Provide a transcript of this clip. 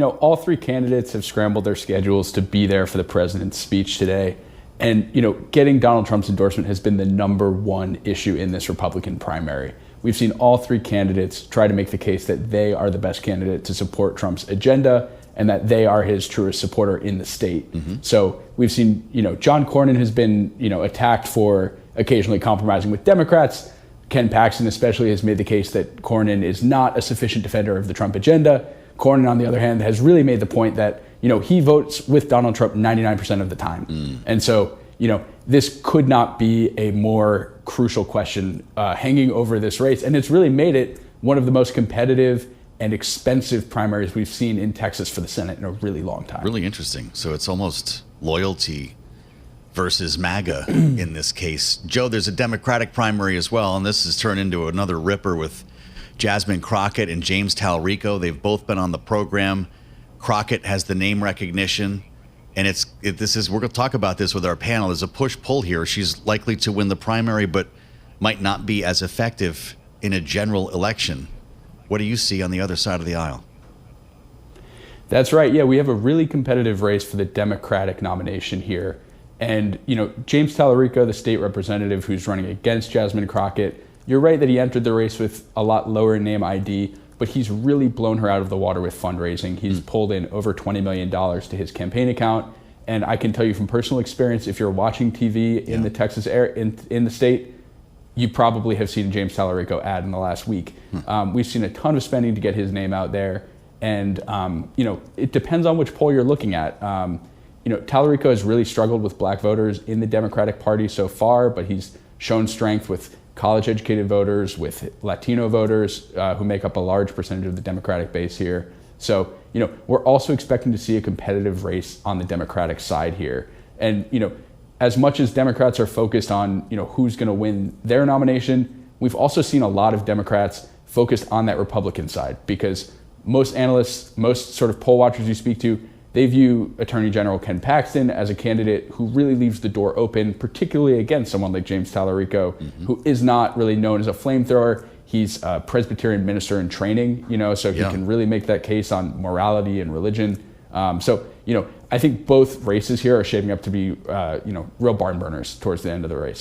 All three candidates have scrambled their schedules to be there for the president's speech today. And, getting Donald Trump's endorsement has been the number one issue in this Republican primary. We've seen all three candidates try to make the case that they are the best candidate to support Trump's agenda and that they are his truest supporter in the state. So we've seen, John Cornyn has been, attacked for occasionally compromising with Democrats. Ken Paxton especially has made the case that Cornyn is not a sufficient defender of the Trump agenda. Cornyn, on the other hand, has really made the point that, he votes with Donald Trump 99% of the time. And so, this could not be a more crucial question hanging over this race. And it's really made it one of the most competitive and expensive primaries we've seen in Texas for the Senate in a really long time. Really interesting. So it's almost loyalty versus MAGA in this case. Joe, there's a Democratic primary as well, and this has turned into another ripper with Jasmine Crockett and James Talarico. They've both been on the program. Crockett has the name recognition, and we're going to talk about this with our panel. There's a push-pull here. She's likely to win the primary, but might not be as effective in a general election. What do you see on the other side of the aisle? That's right. Yeah, we have a really competitive race for the Democratic nomination here. And, James Talarico, the state representative who's running against Jasmine Crockett, you're right that he entered the race with a lot lower name ID, but he's really blown her out of the water with fundraising. He's pulled in over $20 million to his campaign account. And I can tell you from personal experience, if you're watching TV in the Texas area, in the state, you probably have seen a James Talarico ad in the last week. We've seen a ton of spending to get his name out there. And, it depends on which poll you're looking at. Talarico has really struggled with black voters in the Democratic Party so far, but he's shown strength with college-educated voters, with Latino voters who make up a large percentage of the Democratic base here. So, we're also expecting to see a competitive race on the Democratic side here. And, as much as Democrats are focused on, who's going to win their nomination, we've also seen a lot of Democrats focused on that Republican side, because most analysts, most sort of poll watchers you speak to, they view Attorney General Ken Paxton as a candidate who really leaves the door open, particularly against someone like James Talarico, who is not really known as a flamethrower. He's a Presbyterian minister in training, so he can really make that case on morality and religion. I think both races here are shaping up to be, real barn burners towards the end of the race.